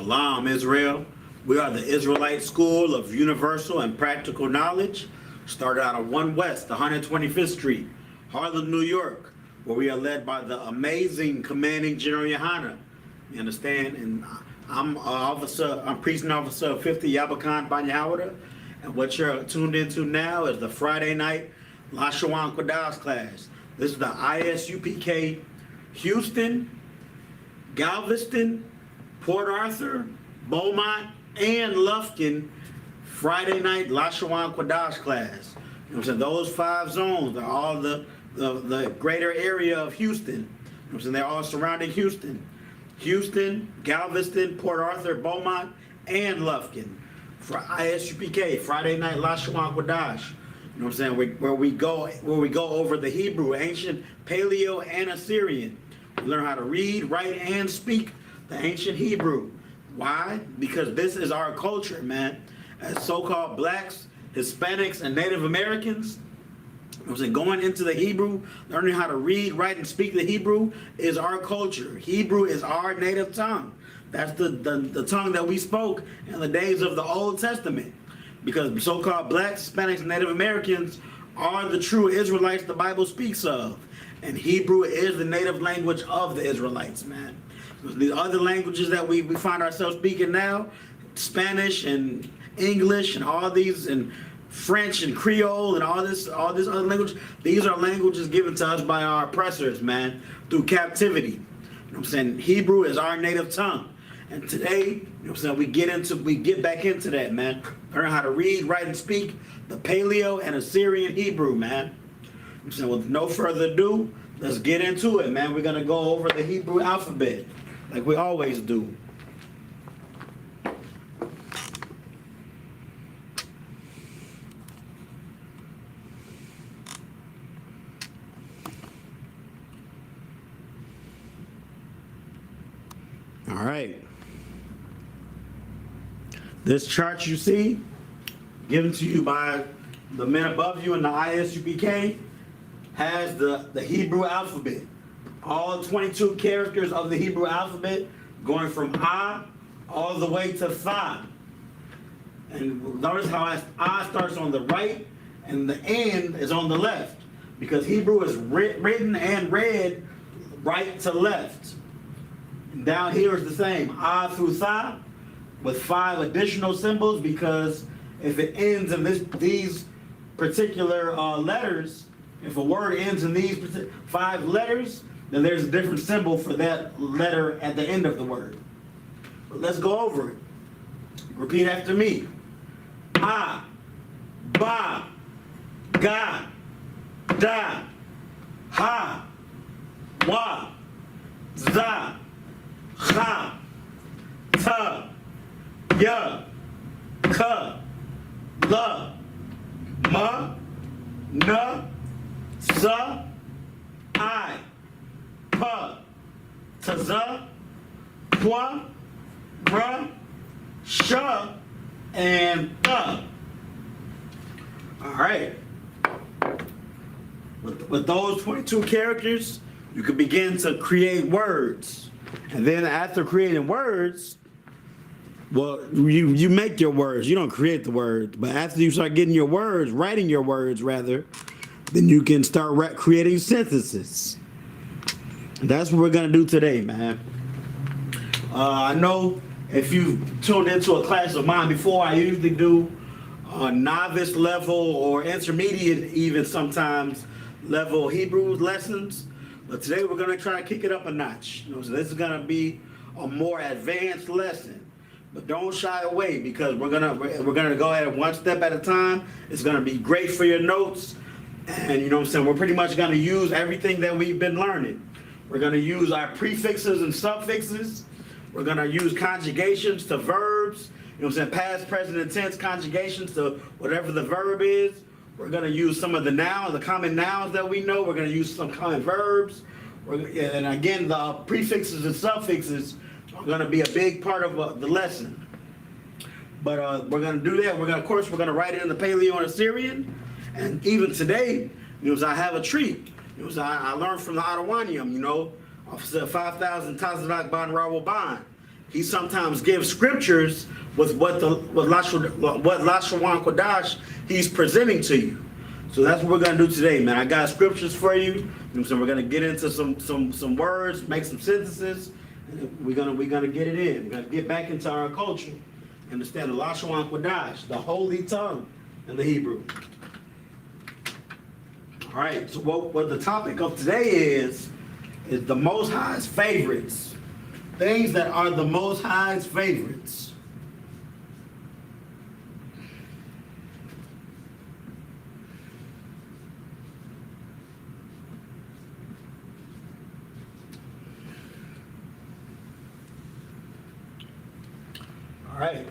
Shalom, Israel. We are the Israelite School of Universal and Practical Knowledge, started out on 1 West, 125th Street, Harlem, New York, where we are led by the amazing Commanding General YAHANNA. You understand? And I'm Precinct Officer 50 Y.A.H.A. And what you're tuned into now is the Friday night Lashawan Qadash class. This is the I.S.U.P.K. Houston, Galveston, Port Arthur, Beaumont, and Lufkin Friday night Lashawan Qadash class. You know what I'm saying? Those 5 zones are all the greater area of Houston. You know what I'm saying? They're all surrounding Houston. Houston, Galveston, Port Arthur, Beaumont, and Lufkin. For I.S.U.P.K. Friday night Lashawan Qadash. You know what I'm saying? Where we go over the Hebrew, ancient Paleo, and Assyrian. We learn how to read, write, and speak the ancient Hebrew. Why? Because this is our culture, man. As so-called blacks, Hispanics, and Native Americans, you know what I'm saying, going into the Hebrew, learning how to read, write, and speak the Hebrew is our culture. Hebrew is our native tongue. That's the tongue that we spoke in the days of the Old Testament. Because so-called blacks, Hispanics, and Native Americans are the true Israelites the Bible speaks of. And Hebrew is the native language of the Israelites, man. The other languages that we find ourselves speaking now, Spanish and English and all these, and French and Creole and all this other language, these are languages given to us by our oppressors, man, through captivity. You know what I'm saying? Hebrew is our native tongue. And today, you know what I'm saying, we get back into that, man. Learn how to read, write, and speak the Paleo and Assyrian Hebrew, man. So with no further ado, let's get into it, man. We're going to go over the Hebrew alphabet like we always do. All right. This chart you see, given to you by the men above you in the I.S.U.P.K, has the Hebrew alphabet. All 22 characters of the Hebrew alphabet going from I all the way to Tha. And notice how I starts on the right and the end is on the left. Because Hebrew is written and read right to left. And down here is the same. I through Tha with 5 additional symbols, because if it ends in these particular letters, if a word ends in these 5 letters, then there's a different symbol for that letter at the end of the word. But let's go over it. Repeat after me. A, Ba, Ga, Da, Ha, Wa, Za, Ha, Ta, Ya, Ka, La, Ma, Na, Sa, I.P.K, Tza, Pwa, Bra, Sha, and Tha. All right. With those 22 characters, you can begin to create words. And then after creating words, well, you make your words. You don't create the words. But after you start getting your words, writing your words rather, then you can start creating sentences. That's what we're going to do today, man. I know if you've tuned into a class of mine before, I usually do novice level or intermediate, even sometimes, level Hebrew lessons. But today we're going to try to kick it up a notch. You know, so this is going to be a more advanced lesson. But don't shy away, because we're gonna go ahead one step at a time. It's gonna be great for your notes, and you know what I'm saying, we're pretty much gonna use everything that we've been learning. We're gonna use our prefixes and suffixes. We're gonna use conjugations to verbs. You know what I'm saying, past, present, and tense conjugations to whatever the verb is. We're gonna use some of the nouns, the common nouns that we know. We're gonna use some common verbs. And again, the prefixes and suffixes are going to be a big part of the lesson. But we're going to do that. Of course, we're going to write it in the Paleo and Assyrian. And even today, you know, I have a treat. You know, I learned from the Adawanium, you know, of 5,000 Tazalak Ban Rawal Ban. he sometimes gives scriptures with what Lashawan Qadash he's presenting to you. So that's what we're gonna do today, man. I got scriptures for you. So we're gonna get into some words, make some synthesis. We're gonna get it in. We're gonna get back into our culture. Understand the Lashawan Qadash, the holy tongue in the Hebrew. All right. So what the topic of today is the Most High's favorites. Things that are the Most High's favorites. All right.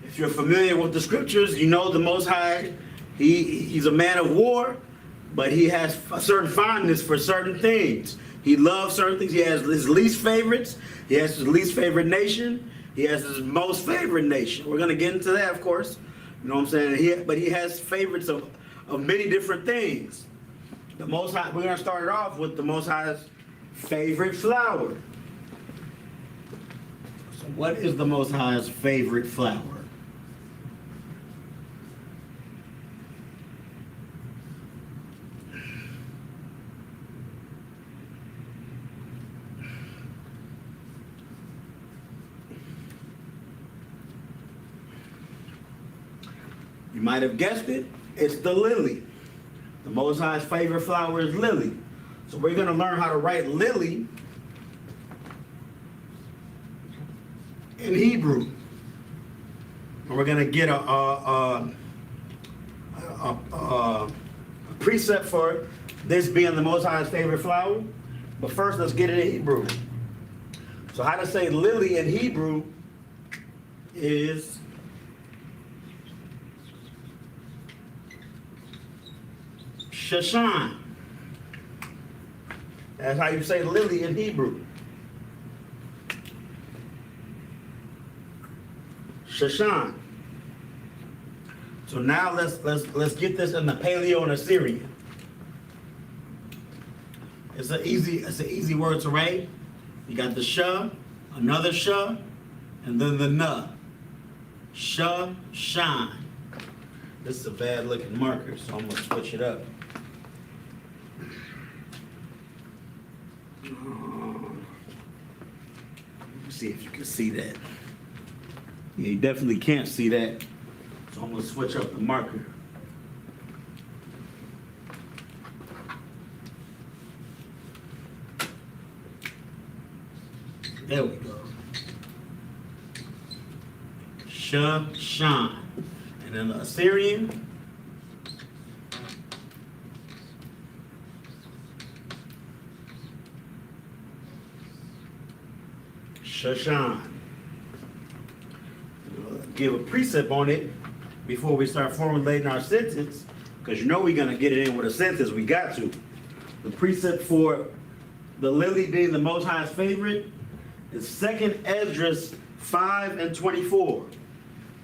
If you're familiar with the scriptures, you know the Most High, he's a man of war, but he has a certain fondness for certain things. He loves certain things. He has his least favorites. He has his least favorite nation. He has his most favorite nation. We're going to get into that, of course. You know what I'm saying? But he has favorites of many different things. The Most High, we're going to start it off with the Most High's favorite flower. So what is the Most High's favorite flower? You might have guessed it, it's the lily. The Most High's favorite flower is lily. So we're going to learn how to write lily in Hebrew. And we're going to get a precept for this being the Most High's favorite flower. But first, let's get it in Hebrew. So how to say lily in Hebrew is Shashan. That's how you say lily in Hebrew. Shashan. So now let's get this in the Paleo and Assyrian. It's an easy word to write. You got the sha, another sha, and then the na. Shashan. This is a bad looking marker, so I'm gonna switch it up. See if you can see that. Yeah, you definitely can't see that. So I'm gonna switch up the marker. There we go. Shashan. And then the Assyrian. Shashan. Give a precept on it before we start formulating our sentence, because you know we're going to get it in with a sentence. We got to. The precept for the lily being the Most High's favorite is 2nd Esdras 5:24.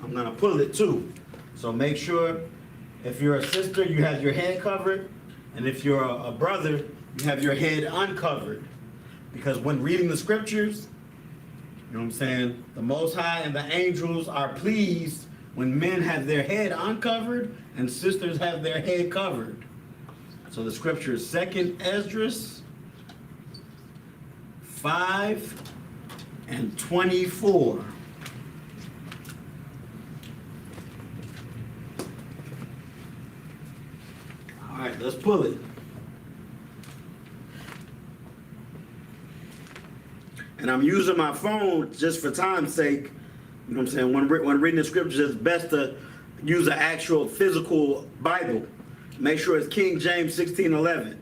I'm going to pull it too. So make sure if you're a sister, you have your head covered, and if you're a brother, you have your head uncovered. Because when reading the scriptures, you know what I'm saying? The Most High and the angels are pleased when men have their head uncovered and sisters have their head covered. So the scripture is 2nd Esdras 5:24. All right, let's pull it. And I'm using my phone just for time's sake. You know what I'm saying? When reading the scriptures, it's best to use an actual physical Bible. Make sure it's King James 16:11.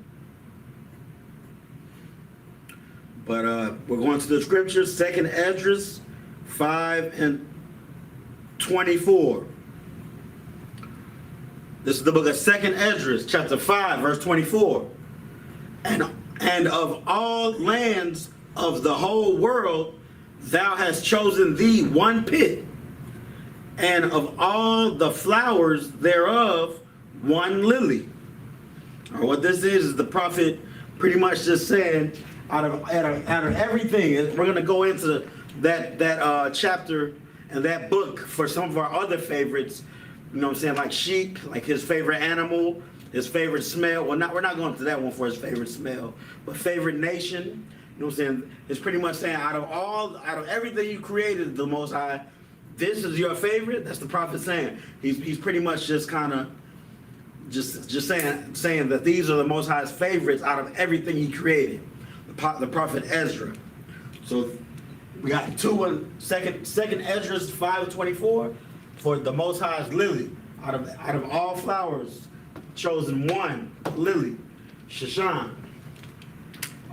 But we're going to the scriptures, 2nd Esdras 5:24. This is the book of 2nd Esdras, chapter 5, verse 24. And of all lands of the whole world, thou hast chosen thee one pit, and of all the flowers thereof, one lily. Or what this is the prophet pretty much just saying, out of everything, we're going to go into that chapter and that book for some of our other favorites. You know what I'm saying? Like sheep, like his favorite animal, his favorite smell. Well, we're not going to that one for his favorite smell, but favorite nation. You know what I'm saying? It's pretty much saying out of everything you created, the Most High, this is your favorite. That's the prophet saying. He's pretty much just kind of just saying that these are the Most High's favorites out of everything he created. The prophet Ezra. So we got second Ezra's 5:24 for the Most High's lily. Out of all flowers, chosen one lily, Shashan.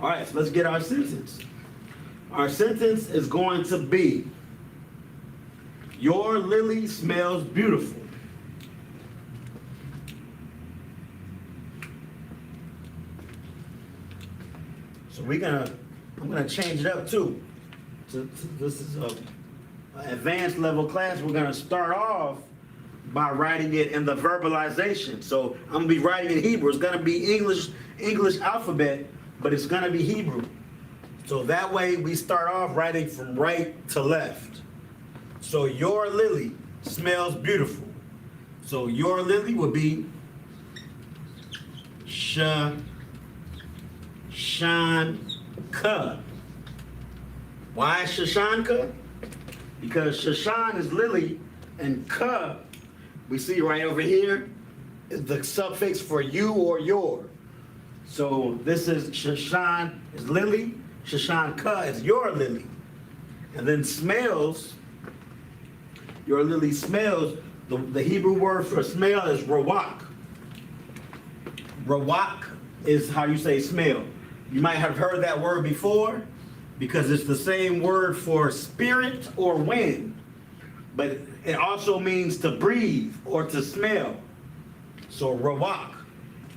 All right, so let's get our sentence. Our sentence is going to be, your lily smells beautiful. So I'm gonna change it up too. This is an advanced level class. We're gonna start off by writing it in the verbalization. So I'm gonna be writing in Hebrew. It's gonna be English alphabet, but it's gonna be Hebrew. So that way we start off writing from right to left. So your lily smells beautiful. So your lily would be Shashanka. Why Shashanka? Because Shashan is lily, and Ka, we see right over here, is the suffix for you or your. So this is Shashan is lily, Shashanka is your lily. And then smells, your lily smells, the Hebrew word for smell is rawak. Rawak is how you say smell. You might have heard that word before because it's the same word for spirit or wind, but it also means to breathe or to smell. So rawak.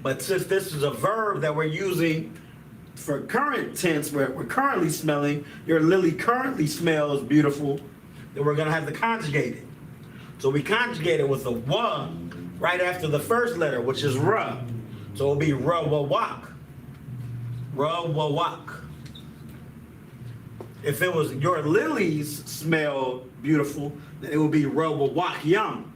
But since this is a verb that we're using for current tense, where we're currently smelling, your lily currently smells beautiful, then we're gonna have to conjugate it. So we conjugate it with a wa right after the first letter, which is ra. So it'll be rawawak. Rawawak. If it was your lilies smell beautiful, then it would be rawawak yum.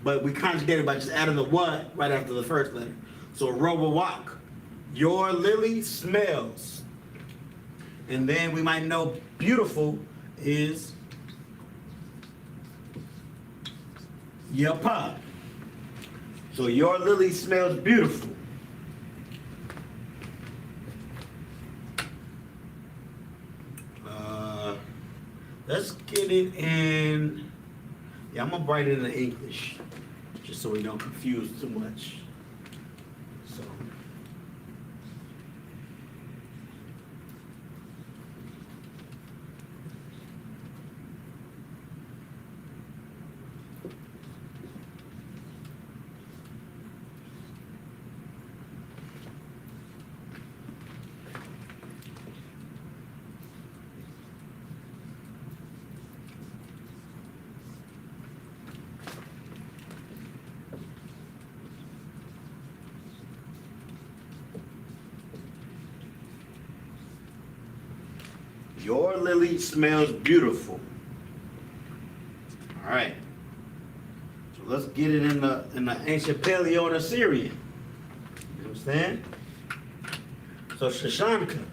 But we conjugate it by just adding the wa right after the first letter. So rawawak. Your lily smells. And then we might know beautiful is YAHANNA. So your lily smells beautiful. Let's get it in, I'm gonna write it in English, just so we don't confuse too much. So. Your lily smells beautiful. All right. So let's get it in the ancient Paleo and Assyrian. You understand? So Shashanka.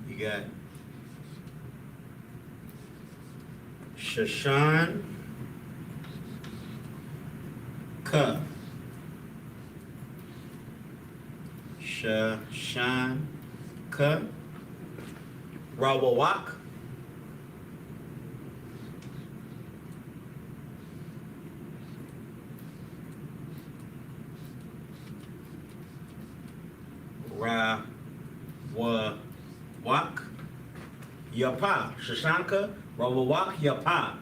You got Shashanka. Shashanka. Rawawak. Rawawak. YAHANNA. Shashanka. Rawawak. YAHANNA.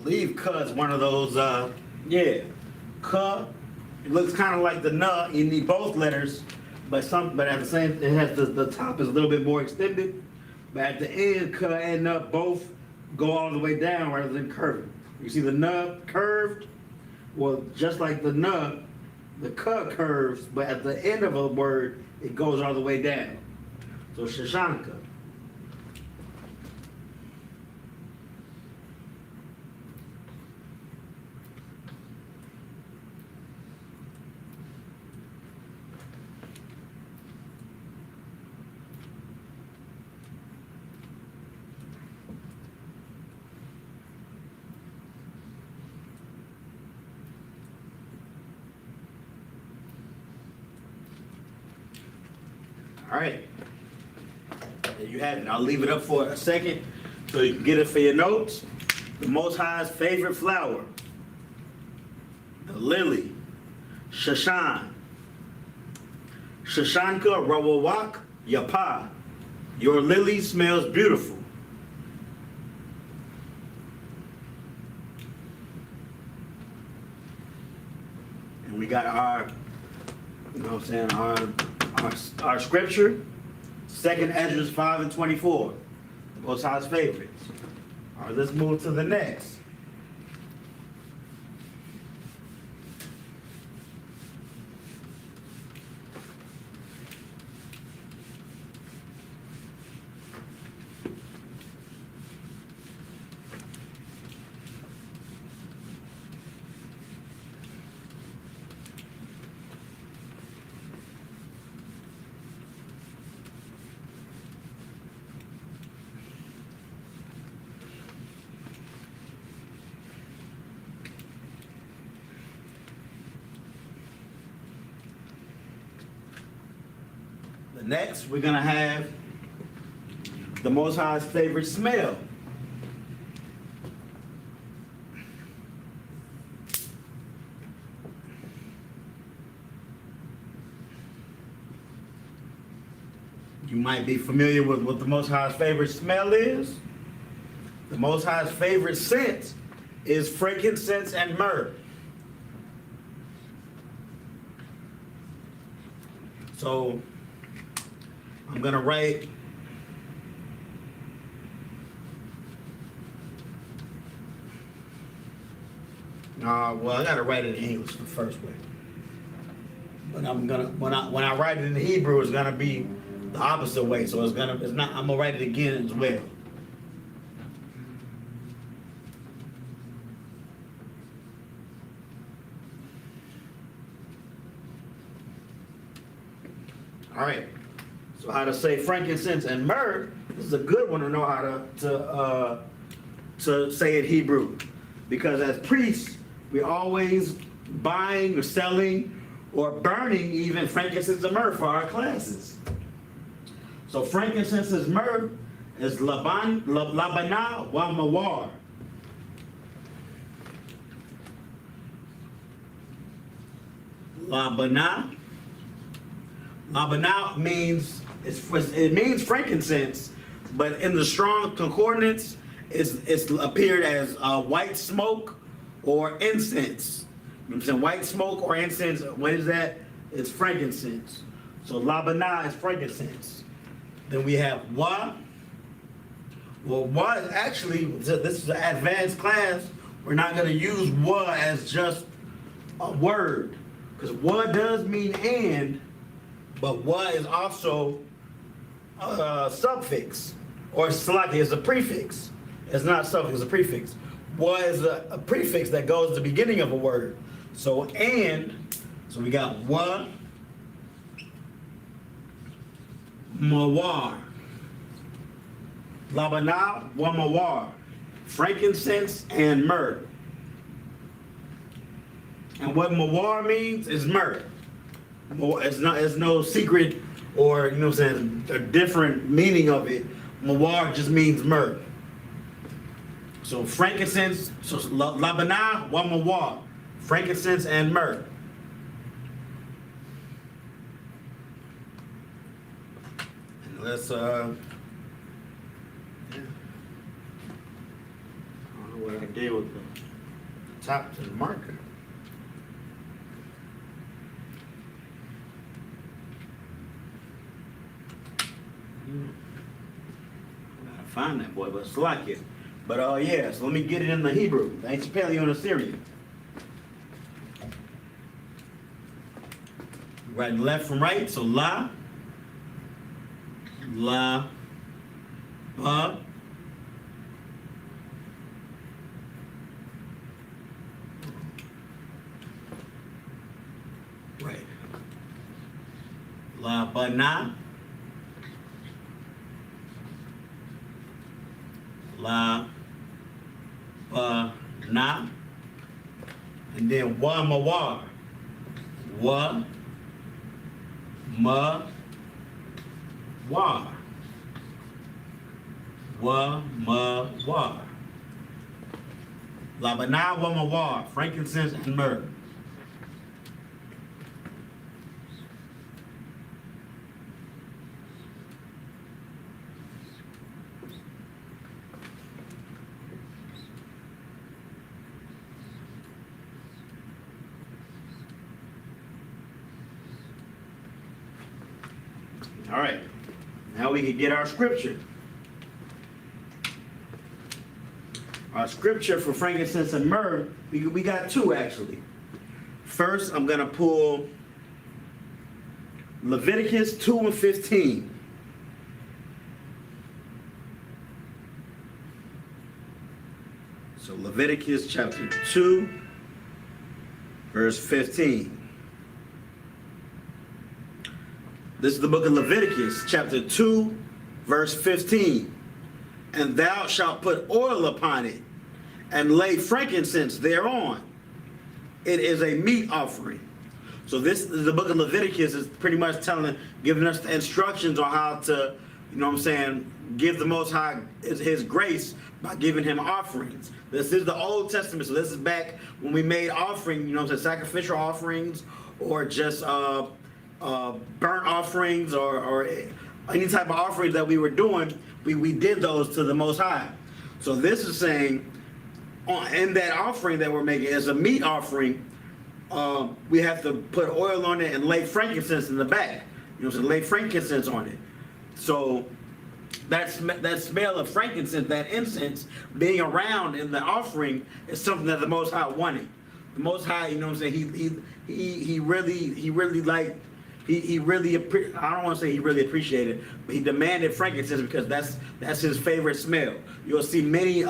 believe K is one of those, yeah. K, it looks kind of like the N. You need both letters, but at the same, it has the top is a little bit more extended. But at the end, K and N both go all the way down rather than curving. You see the N curved? Well, just like the N, the K curves, but at the end of a word, it goes all the way down. So Shashanka. All right, there you have it. I'll leave it up for a second so you can get it for your notes. The Most High's favorite flower, the lily, Shashan. Shashanka rawawak yapa. Your lily smells beautiful. And we got our, you know what I'm saying, our scripture, 2nd Ezra 5:24, the Most High's favorites. All right, let's move to the next. Next, we're going to have the Most High's favorite smell. You might be familiar with what the Most High's favorite smell is. The Most High's favorite scent is frankincense and myrrh. So, I'm going to write well, I got to write it in English the first way. But I'm going to when I write it in Hebrew, it's going to be the opposite way. So I'm going to write it again as well. All right. So how to say frankincense and myrrh, this is a good one to know how to say in Hebrew. Because as priests, we're always buying or selling or burning even frankincense and myrrh for our classes. So frankincense and myrrh is labana wa mawar. Labana means it means frankincense, but in the Strong Concordance, it's appeared as white smoke or incense. You know what I'm saying? White smoke or incense. What is that? It's frankincense. So labana is frankincense. Then we have wa. Well, wa is actually, this is an advanced class. We're not going to use wa as just a word, because wa does mean and, but wa is also a suffix, or slaki is a prefix. It's not a suffix, it's a prefix. Wa is a prefix that goes at the beginning of a word. So and, so we got wa, mawar. Labana wa mawar. Frankincense and myrrh. And what mawar means is myrrh. It's no secret or, you know what I'm saying, a different meaning of it. Mawar just means myrrh. So frankincense, so labana wa mawar. Frankincense and myrrh. And let's, I don't know what I did with the top to the marker. Gotta find that boy, but it's like it. But yeah, so let me get it in the Hebrew, the ancient Paleo and Assyrian. Right and left from right, so la, ba, right, la, ba, na, la, ba, na, and then wa, ma, wa, wa, ma, wa, wa, ma, wa. Labana, wa, ma, wa, frankincense and myrrh. All right, now we can get our scripture. Our scripture for frankincense and myrrh, we got two actually. First, I'm going to pull Leviticus 2 and 15. So Leviticus chapter 2, verse 15. This is the book of Leviticus, chapter 2, verse 15. And thou shalt put oil upon it, and lay frankincense thereon. It is a meat offering. So this is the book of Leviticus is pretty much giving us the instructions on how to, you know what I'm saying, give the Most High his grace by giving him offerings. This is the Old Testament, so this is back when we made offering, you know what I'm saying, sacrificial offerings, or just burnt offerings, or any type of offerings that we were doing, we did those to the Most High. So this is saying, in that offering that we're making as a meat offering, we have to put oil on it and lay frankincense in the back. You know, so lay frankincense on it. So that smell of frankincense, that incense being around in the offering, is something that the Most High wanted. The Most High, you know what I'm saying, he really liked. He really, I don't want to say he really appreciated, but he demanded frankincense because that's his favorite smell. You'll see many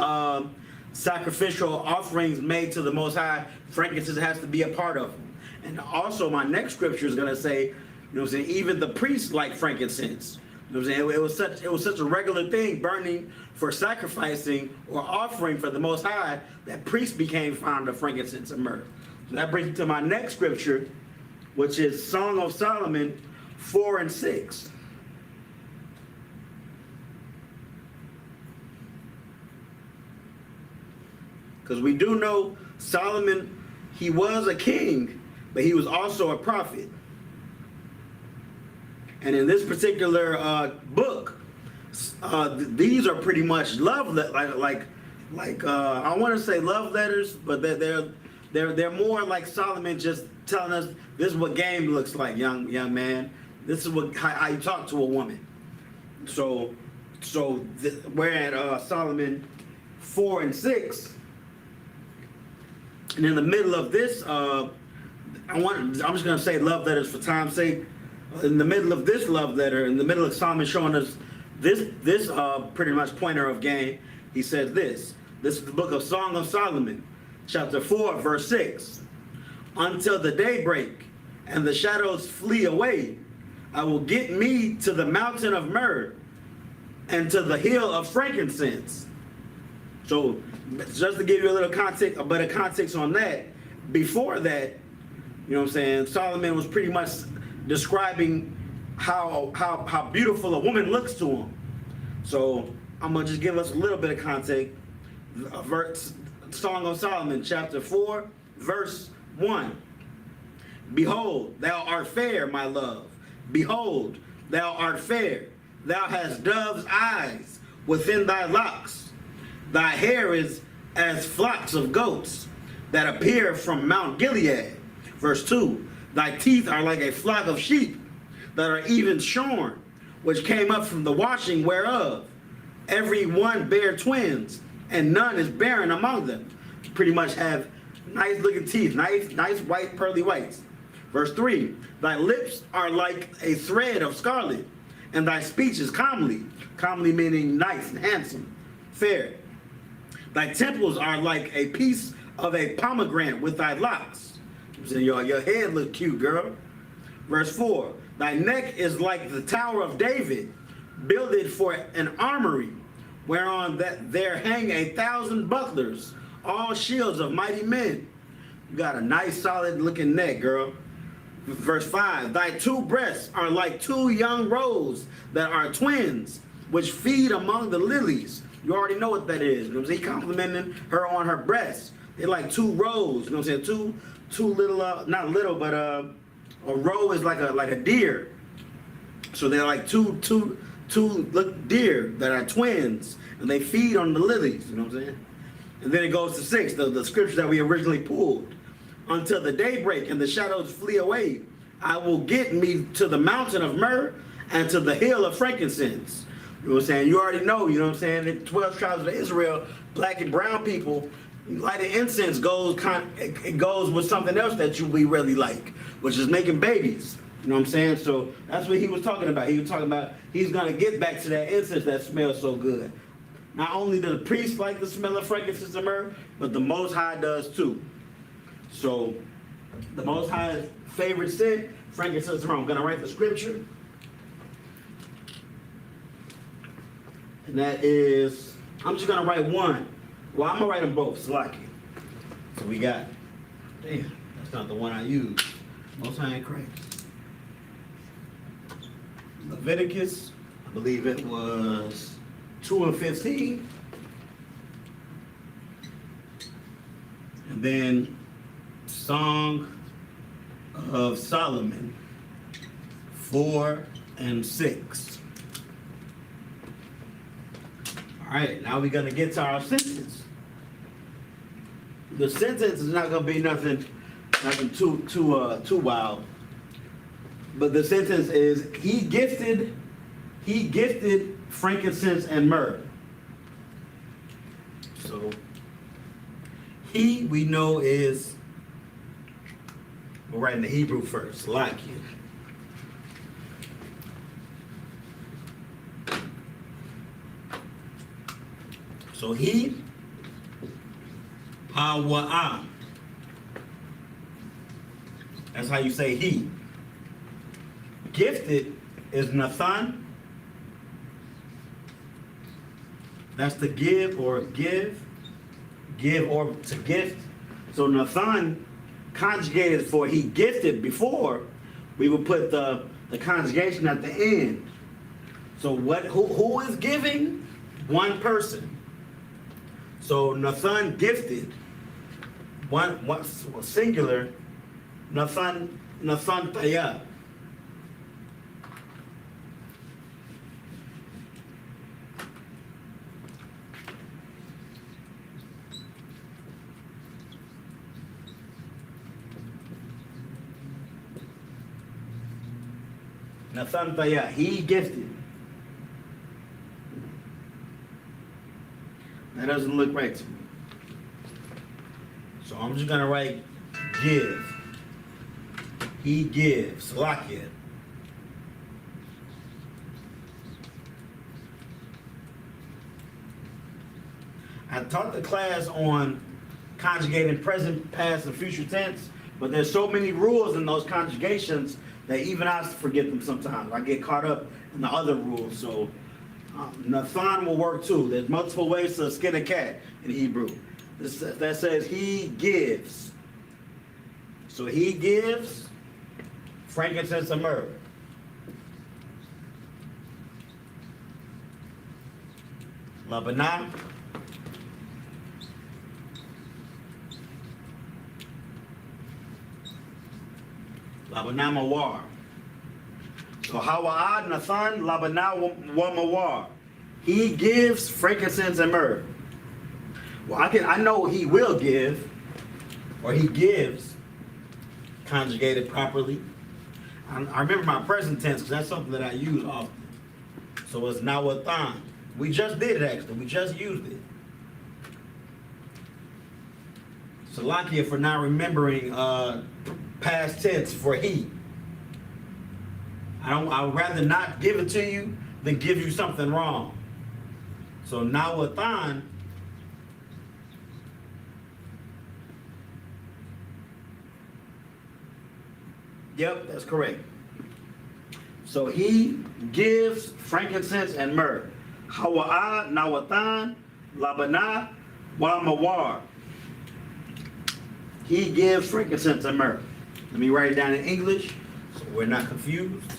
sacrificial offerings made to the Most High. Frankincense has to be a part of them. And also my next scripture is going to say, you know what I'm saying, even the priests like frankincense. You know what I'm saying? It was such a regular thing, burning for sacrificing or offering for the Most High, that priests became fond of frankincense and myrrh. So that brings me to my next scripture, which is Song of Solomon 4 and 6. Because we do know Solomon, he was a king, but he was also a prophet. And in this particular book, these are pretty much love, I want to say love letters, but they're more like Solomon just telling us, this is what game looks like, young man. This is how you talk to a woman. So we're at Solomon 4 and 6. And in the middle of this, I'm just going to say love letters for time's sake. In the middle of this love letter, in the middle of Solomon showing us this pretty much pointer of game, he says this. This is the book of Song of Solomon, chapter 4, verse 6. Until the daybreak and the shadows flee away, I will get me to the mountain of myrrh and to the hill of frankincense. So just to give you a better context on that, before that, you know what I'm saying, Solomon was pretty much describing how beautiful a woman looks to him. So I'm going to just give us a little bit of context. Song of Solomon, chapter 4, verse 1. Behold, thou art fair, my love. Behold, thou art fair. Thou hast dove's eyes within thy locks. Thy hair is as flocks of goats that appear from Mount Gilead. Verse 2, thy teeth are like a flock of sheep that are even shorn, which came up from the washing whereof. Every one bare twins, and none is barren among them. Pretty much have nice looking teeth, nice white pearly whites. Verse 3, thy lips are like a thread of scarlet, and thy speech is comely. Comely meaning nice and handsome, fair. Thy temples are like a piece of a pomegranate with thy locks. So your head look cute, girl. Verse 4, thy neck is like the tower of David, builded for an armory, whereon that there hang 1,000 bucklers, all shields of mighty men. You got a nice solid looking neck, girl. Verse 5, thy two breasts are like two young roes that are twins, which feed among the lilies. You already know what that is. You know what I'm saying? He complimenting her on her breasts. They're like two roes. You know what I'm saying? Two little, not little, but a roe is like a deer. So they're like two deer that are twins, and they feed on the lilies. You know what I'm saying? And then it goes to 6, the scripture that we originally pulled. Until the daybreak and the shadows flee away, I will get me to the mountain of myrrh and to the hill of frankincense. You know what I'm saying? You already know, you know what I'm saying? The 12 tribes of Israel, black and brown people, lighting incense goes with something else that we really like, which is making babies. You know what I'm saying? So that's what he was talking about. He was talking about he's going to get back to that incense that smells so good. Not only do the priests like the smell of frankincense and myrrh, but the Most High does too. So the Most High's favorite scent, frankincense and myrrh. I'm going to write the scripture. And that is, I'm just going to write one. Well, I'm going to write them both, Salaki. So we got, damn, that's not the one I used. Most High and Christ. Leviticus, I believe it was 2:15. And then Song of Solomon, 4 and 6. All right, now we're going to get to our sentence. The sentence is not going to be nothing too wild. But the sentence is, he gifted frankincense and myrrh. So he, we know, is, we're writing the Hebrew first, like you. So he, Hawa'ah. That's how you say he. Gifted is Nathan. That's to give or give or to gift. So Nathan conjugated for he gifted before, we would put the conjugation at the end. So who is giving? One person. So Nathan gifted, one singular, Nathan Taya. Nathan Taya, he gifted. That doesn't look right to me. So I'm just gonna write give. He gives. Salakia. I taught the class on conjugating present, past, and future tense, but there's so many rules in those conjugations that even I forget them sometimes. I get caught up in the other rules. So Nathan will work too. There's multiple ways to skin a cat in Hebrew. That says he gives. So he gives frankincense and myrrh. Labanah. Labanah Mawar. So Hawa'ad Nathan Labanah wa Mawar. He gives frankincense and myrrh. Well, I know he will give, or he gives, conjugated properly. I remember my present tense because that's something that I use often. So it's nawathan. We just did it actually. We just used it. Salakia for not remembering past tense for he. I'd rather not give it to you than give you something wrong. So nawathan. Yep, that's correct. So he gives frankincense and myrrh. Hawa'a, nawathan, labana, wa mawar. He gives frankincense and myrrh. Let me write it down in English so we're not confused.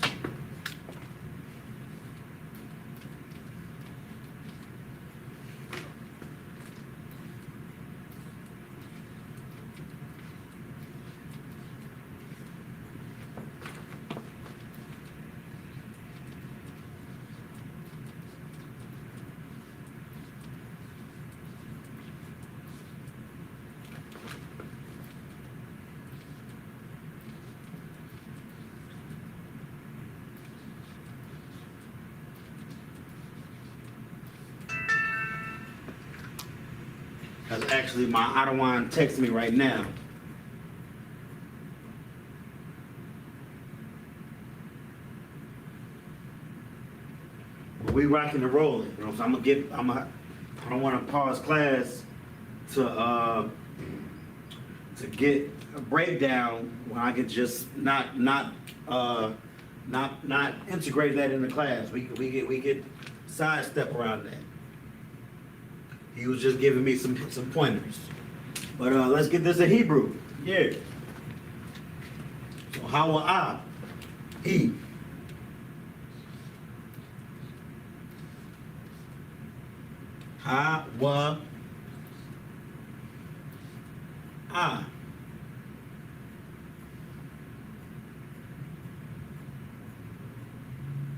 That's actually my Adawan texting me right now. But we rocking and rolling. You know, so I don't want to pause class to get a breakdown when I could just not integrate that in the class. We could sidestep around that. He was just giving me some pointers. But let's get this in Hebrew. Yeah. So Hawa'a, he. Hawa'a.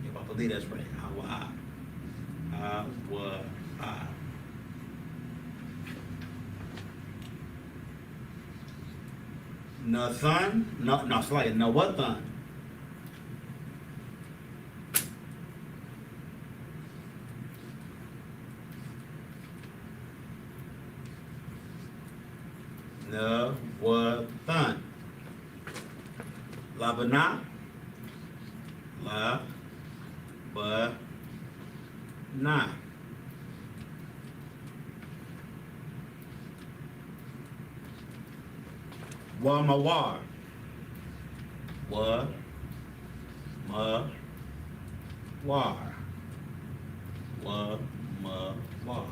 If I believe that's right. Hawa'a. Hawa'a. Nathan, no, it's like Nawathan. Nawathan. Labana. La-ba-na. Wa mawar. Wa ma war. Wa ma war.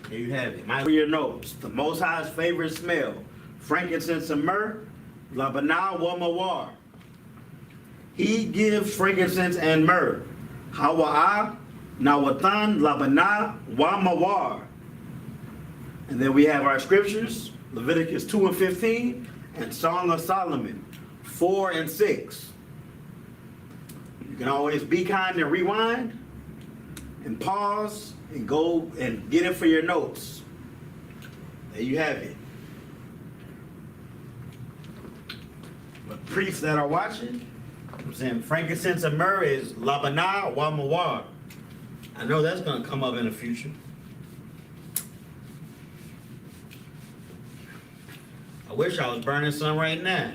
There you have it. For your notes, the Most High's favorite smell, frankincense and myrrh, labana wa mawar. He gives frankincense and myrrh. Hawa'a, nawathan, labana wa mawar. And then we have our scriptures, Leviticus 2 and 15, and Song of Solomon 4 and 6. You can always be kind and rewind and pause and go and get it for your notes. There you have it. But priests that are watching, I'm saying frankincense and myrrh is labana wa mawar. I know that's going to come up in the future. I wish I was burning some right now.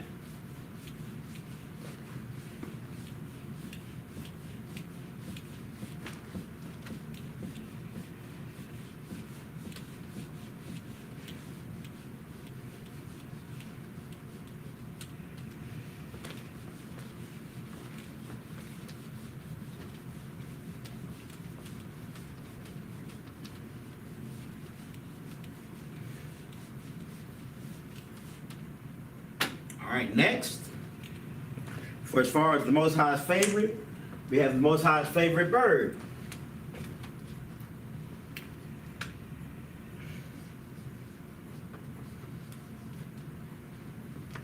All right, next, for as far as the Most High's favorite, we have the Most High's favorite bird.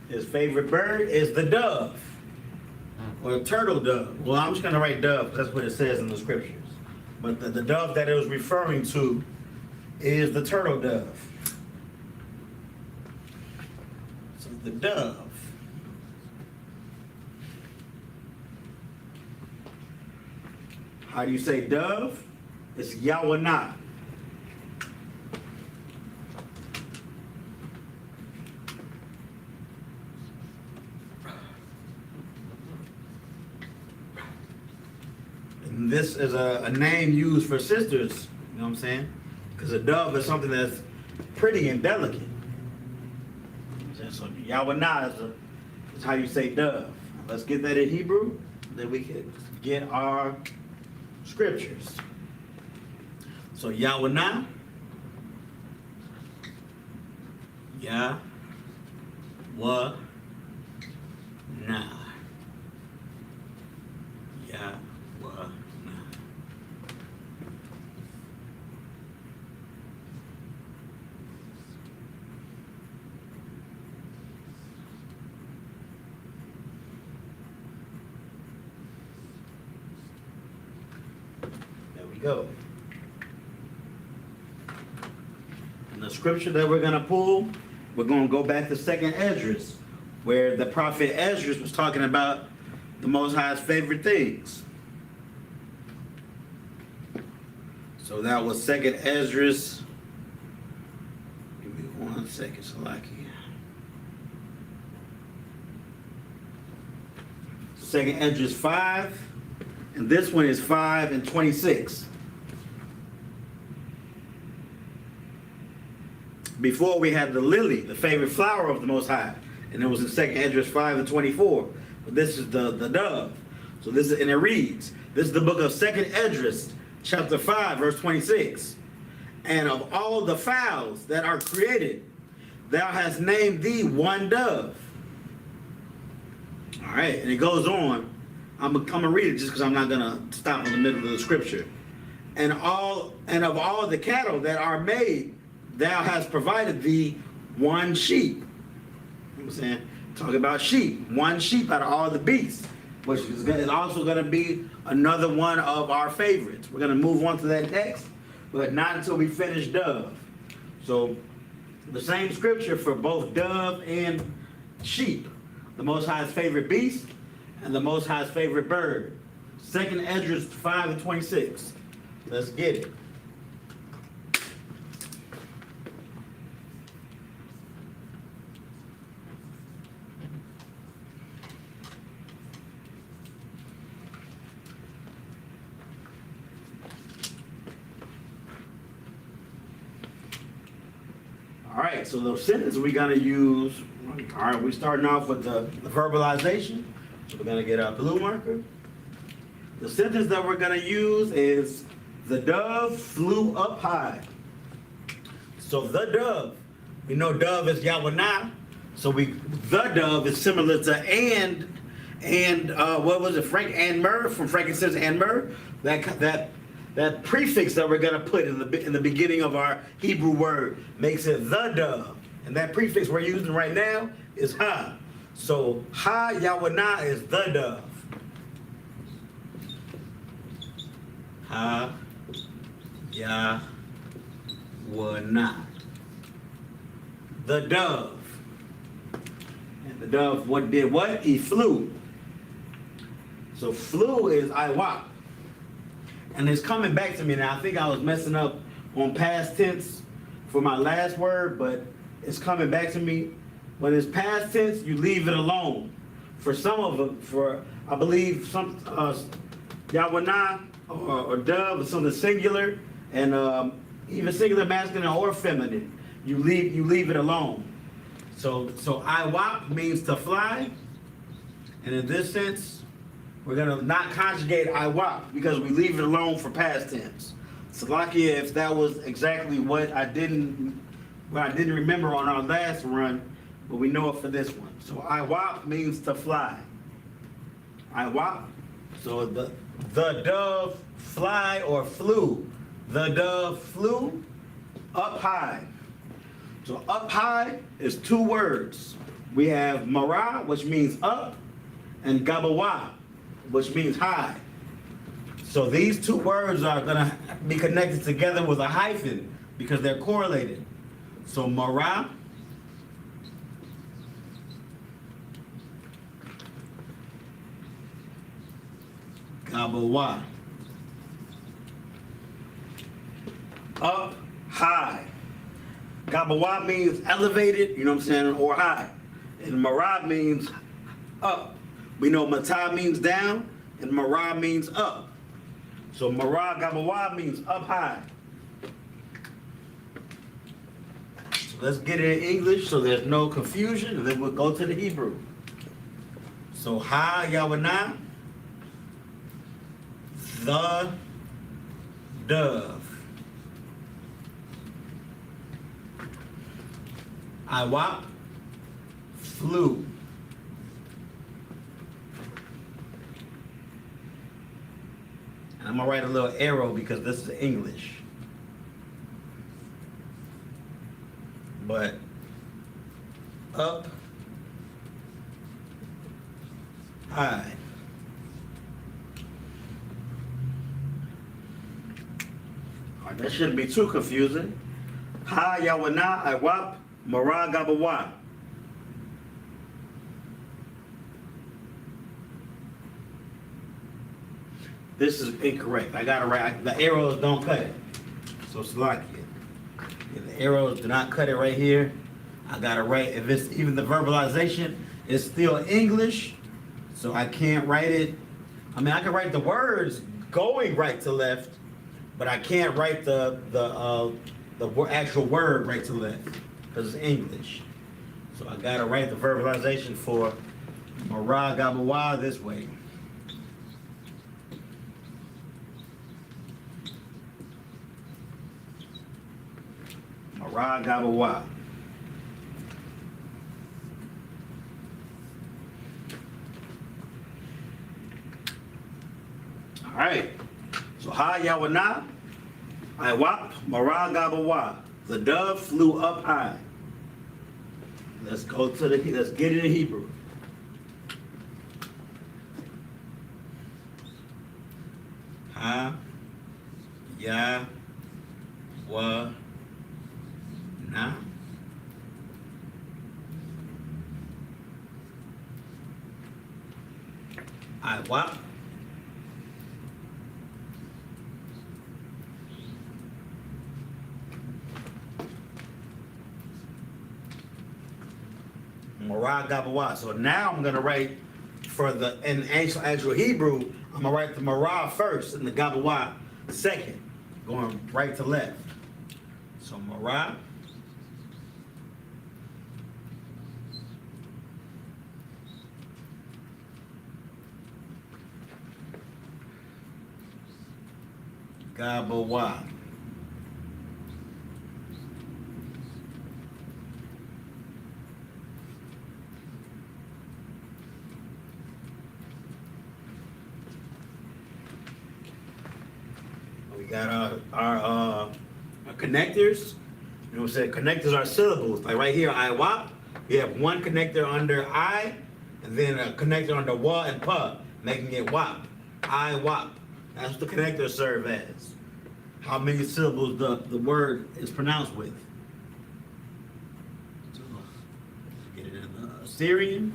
His favorite bird is the dove, or the turtle dove. Well, I'm just going to write dove because that's what it says in the scriptures. But the dove that it was referring to is the turtle dove. So the dove. How do you say dove? It's YAHANNA. And this is a name used for sisters, you know what I'm saying? Because a dove is something that's pretty and delicate. So YAHANNA is how you say dove. Let's get that in Hebrew, then we can get our scriptures. So YAHANNA, YAHANNA, YAHANNA. Go. And the scripture that we're going to pull, we're going to go back to 2nd Esdras, where the prophet Esdras was talking about the Most High's favorite things. So that was 2nd Esdras. Give me 1 second, Salaki. 2nd Esdras 5, and this one is 5 and 26. Before we had the lily, the favorite flower of the Most High, and it was in 2nd Esdras 5 and 24. But this is the dove. So this is, and it reads, this is the book of 2nd Esdras, chapter 5, verse 26. And of all the fowls that are created, thou hast named thee one dove. All right, and it goes on. I'm gonna read it just because I'm not gonna stop in the middle of the scripture. And of all the cattle that are made, thou hast provided thee one sheep. You know what I'm saying? Talk about sheep. One sheep out of all the beasts, which is also going to be another one of our favorites. We're going to move on to that next, but not until we finish dove. So the same scripture for both dove and sheep. The Most High's favorite beast and the Most High's favorite bird. 2nd Esdras 5 and 26. Let's get it. All right, so the sentence we're going to use, all right, we're starting off with the verbalization. So we're going to get our blue marker. The sentence that we're going to use is, the dove flew up high. So the dove, we know dove is YAHANNA. So the dove is similar to and what was it, and myrrh, from frankincense and myrrh. That prefix that we're going to put in the beginning of our Hebrew word makes it the dove. And that prefix we're using right now is ha. So ha YAHANNA is the dove. Ha YAHANNA. The dove. And The dove, what did what? He flew. So flew is I.W.A.P. And it's coming back to me now. I think I was messing up on past tense for my last word, but it's coming back to me. When it's past tense, you leave it alone. For some of them, for I believe some YAHANNA or dove or something singular, and even singular masculine or feminine, you leave it alone. So I.W.A.P. means to fly, and in this sense, we're gonna not conjugate I.W.A.P. because we leave it alone for past tense. So lucky if that was exactly what I didn't remember on our last run, but we know it for this one. So I.W.A.P. means to fly. I.W.A.P. So the dove fly or flew. The dove flew up high. So up high is two words. We have Mara, which means up, and Gabawa, which means high. So these two words are gonna be connected together with a hyphen because they're correlated. So Mara, Gabawa. Up high. Gabawa means elevated, you know what I'm saying, or high. And Mara means up. We know Mata means down, and Mara means up. So Mara Gabawa means up high. So let's get it in English so there's no confusion, and then we'll go to the Hebrew. So Ha YAHANNA, the dove. I.W.A.P. flew. And I'm gonna write a little arrow because this is English. But up high. All right, that shouldn't be too confusing. Ha YAHANNA, I.W.A.P. Mara Gabawa. This is incorrect. I gotta write. The arrows don't cut it. So Salakia. If the arrows do not cut it right here, I gotta write. If it's even the verbalization is still English, so I can't write it. I mean, I can write the words going right to left, but I can't write the actual word right to left because it's English. So I gotta write the verbalization for Mara Gabawa this way. Mara Gabawa. All right. So Ha YAHANNA, I.W.A.P. Mara Gabawa. The dove flew up high. Let's get it in Hebrew. Ha YAHANNA. I.W.A.P. Mara Gabawa. So now I'm gonna write in actual Hebrew, I'm gonna write the Mara first and the Gabawa second, going right to left. So Mara Gabawa. We got our connectors. You know what I'm saying? Connectors are syllables. Like right here, I.W.A.P. We have one connector under I, and then a connector under wa and pa, making it WAP. I.W.A.P. That's what the connectors serve as. How many syllables the word is pronounced with. So, get it in the Syrian.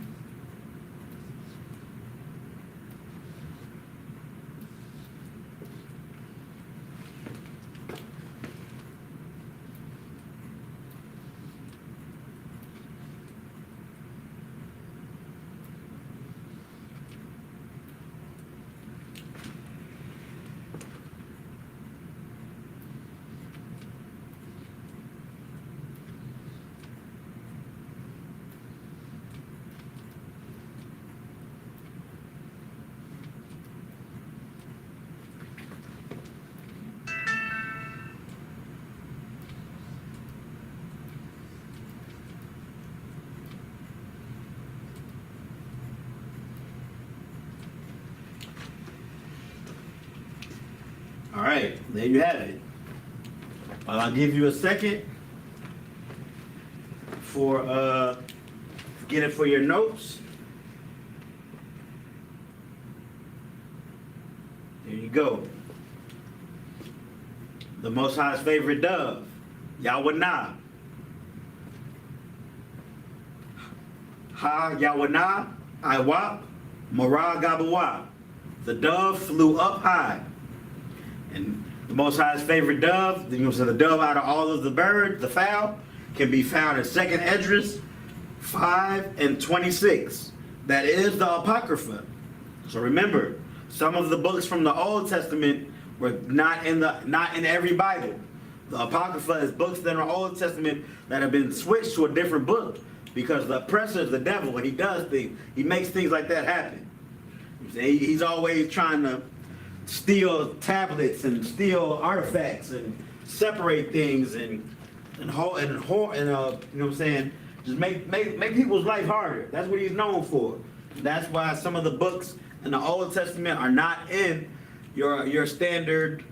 All right, there you have it. I'll give you a second for get it for your notes. There you go. The Most High's favorite dove, YAHANNA. YAHANNA, I.S.U.P.K, Mara Gabawa. The dove flew up high. And the Most High's favorite dove, the dove out of all of the birds, the fowl, can be found in 2nd Esdras 5 and 26. That is the Apocrypha. So remember, some of the books from the Old Testament were not in every Bible. The Apocrypha is books that are Old Testament that have been switched to a different book because the oppressor is the devil. When he does things, he makes things like that happen. He's always trying to steal tablets and steal artifacts and separate things and you know what I'm saying, just make people's life harder. That's what he's known for. That's why some of the books in the Old Testament are not in your standard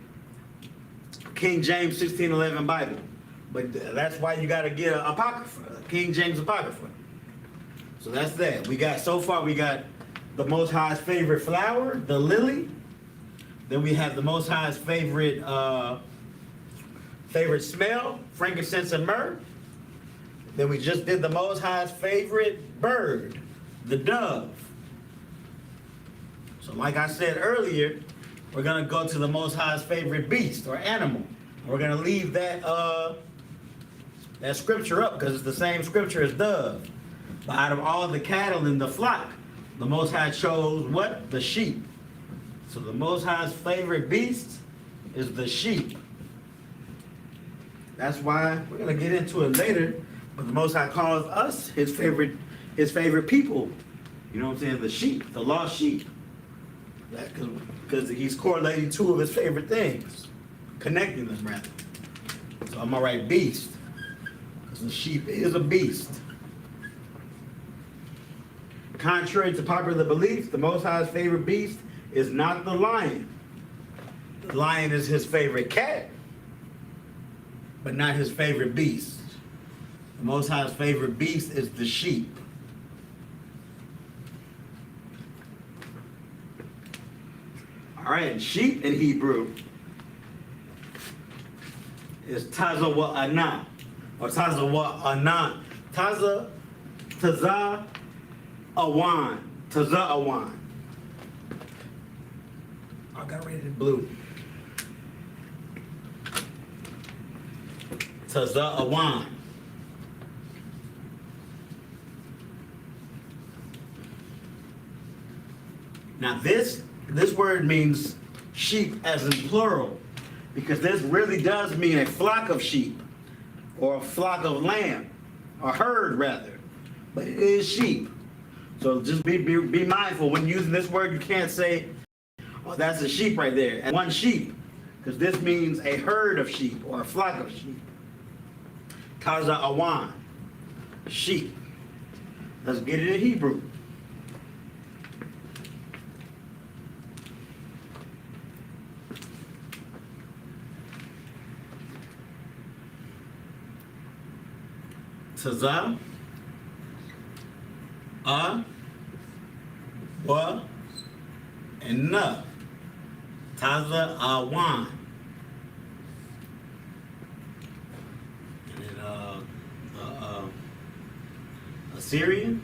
King James 1611 Bible. But that's why you got to get an Apocrypha, King James Apocrypha. So that's that. We got the Most High's favorite flower, the lily. Then we have the Most High's favorite smell, frankincense and myrrh. Then we just did the Most High's favorite bird, the dove. So like I said earlier, we're going to go to the Most High's favorite beast or animal. We're going to leave that scripture up because it's the same scripture as dove. But out of all the cattle in the flock, the Most High chose what? The sheep. So the Most High's favorite beast is the sheep. That's why we're going to get into it later. But the Most High calls us his favorite people. You know what I'm saying? The sheep, the lost sheep. Because he's correlating two of his favorite things. Connecting them, rather. So I'm going to write beast. Because the sheep is a beast. Contrary to popular belief, the Most High's favorite beast is not the lion. The lion is his favorite cat, but not his favorite beast. The Most High's favorite beast is the sheep. All right, sheep in Hebrew is tazawa'ana, or tazawa'anan. Taza'awan. Taza'awan. I got rated blue. Taza'awan. Now this word means sheep as in plural, because this really does mean a flock of sheep, or a flock of lamb, or herd rather, but it is sheep. So just be mindful when using this word. You can't say, oh, that's a sheep right there, and one sheep, because this means a herd of sheep or a flock of sheep. Taza awan, sheep. Let's get it in Hebrew. Taza, wa, and na. Taza awan. And then Assyrian.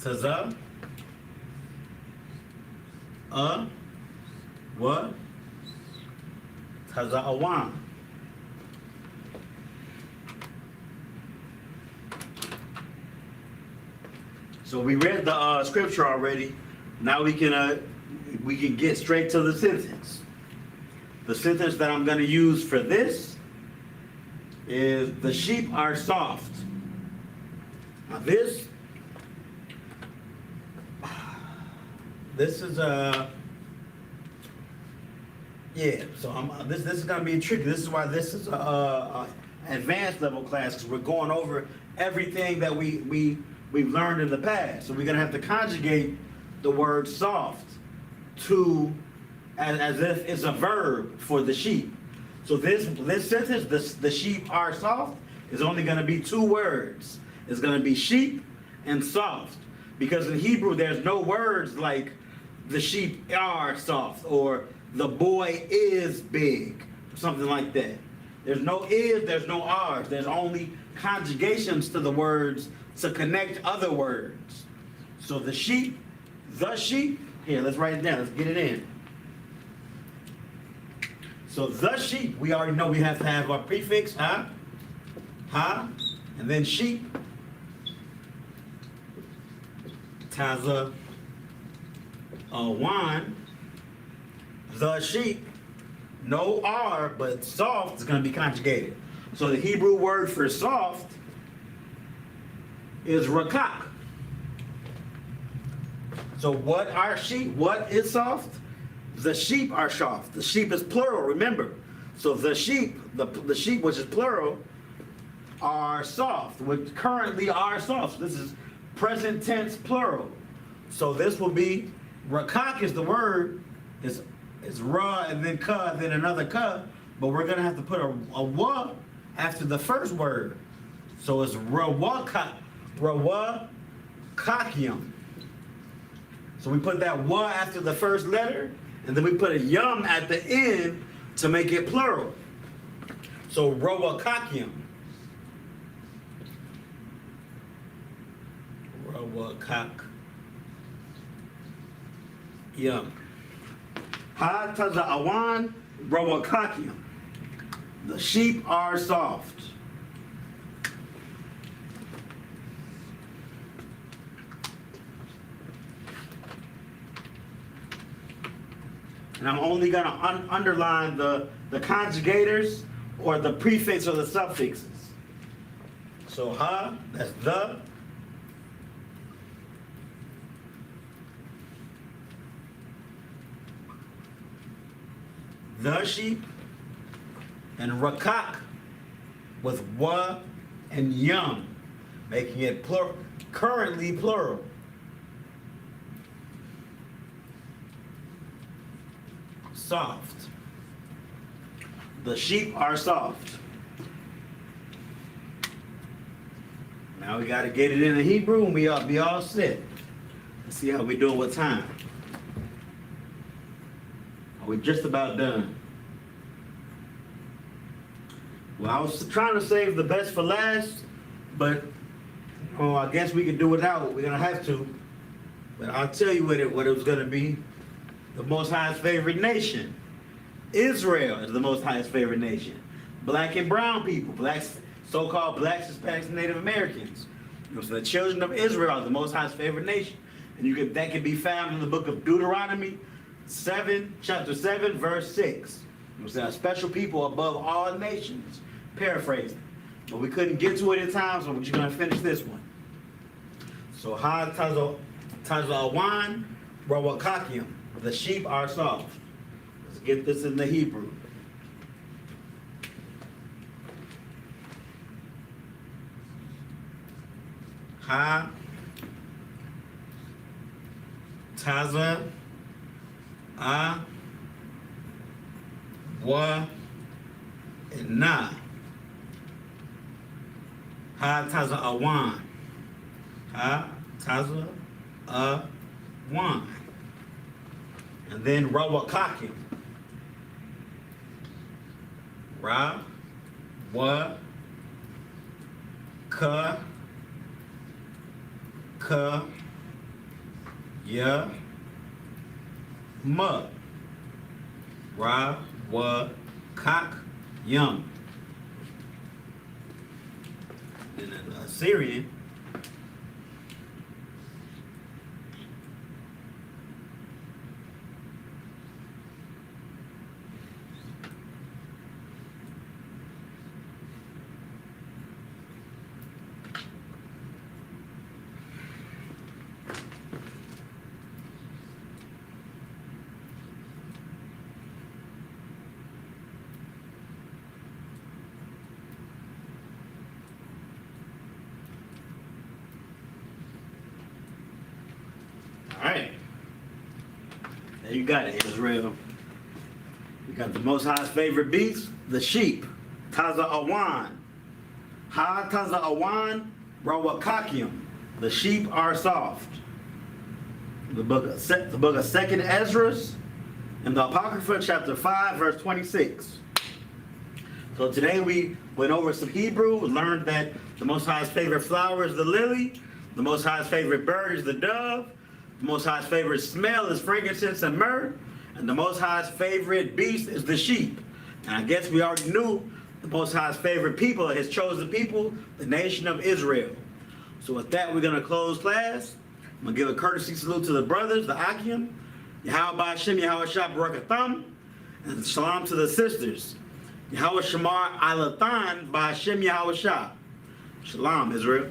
Taza, wa, Taza awan. So we read the scripture already. Now we can get straight to the sentence. The sentence that I'm going to use for this is the sheep are soft. Now this is yeah. So this is going to be tricky. This is why this is a advanced level class, because we're going over everything that we've learned in the past. So we're going to have to conjugate the word soft to as if it's a verb for the sheep. So this sentence, the sheep are soft, is only going to be two words. It's going to be sheep and soft, because in Hebrew there's no words like the sheep are soft or the boy is big, something like that. There's no is, there's no r's. There's only conjugations to the words to connect other words. So the sheep, here, let's write it down, let's get it in. So the sheep, we already know we have to have our prefix, ha, and then sheep, taza, awan, the sheep, no R, but soft is going to be conjugated. So the Hebrew word for soft is rakak. So what are sheep? What is soft? The sheep are soft. The sheep is plural, remember. So the sheep, the sheep, which is plural, are soft, which currently are soft. This is present tense plural. So this will be, rakak is the word, is ra and then ka, then another ka, but we're going to have to put a wa after the first word. So it's rawakium. So we put that wa after the first letter, and then we put a yum at the end to make it plural. So rawakium. Yum. Ha taza awan rawakium. The sheep are soft. And I'm only going to underline the conjugators or the prefix or the suffixes. So ha, that's the. The sheep, and rakak with wa and yum, making it currently plural. Soft. The sheep are soft. Now we got to get it in the Hebrew and we ought to be all set. Let's see how we doing with time. We're just about done. Well, I was trying to save the best for last, but I guess we can do without it. We're gonna have to. But I'll tell you what it was gonna be. The Most High's favorite nation. Israel is the Most High's favorite nation. Black and brown people, blacks, so-called blacks, Hispanics, and Native Americans. So the children of Israel are the Most High's favorite nation, and that can be found in the book of Deuteronomy. Chapter 7, verse 6. It says, special people above all nations. Paraphrasing. But we couldn't get to it in time, so we're just going to finish this one. So, ha taza awan rawakakium. The sheep are soft. Let's get this in the Hebrew. Ha taza wa and na. Ha taza awan. Ha taza awan. And then rawakakim. Ra wa ka Ya, Ma, Ra, Wa, Kak, Yum. And in Assyrian, all right. There you got it, Israel. You got the Most High's favorite beast, the sheep. Taza Awan. Ha Taza Awan, Rawakakim. The sheep are soft. The book of 2nd Ezra and the Apocrypha, chapter 5, verse 26. So today we went over some Hebrew, learned that the Most High's favorite flower is the lily, the Most High's favorite bird is the dove, the Most High's favorite smell is frankincense and myrrh, and the Most High's favorite beast is the sheep. And I guess we already knew the Most High's favorite people are his chosen people, the nation of Israel. So with that, we're going to close class. I'm going to give a courtesy salute to the brothers, the Akim, Yahweh Ba'ashem, Yahweh Shah Barakatham, and shalom to the sisters. Yahweh Shamar Alathan Ba'ashem, Yahweh Shah. Shalom, Israel.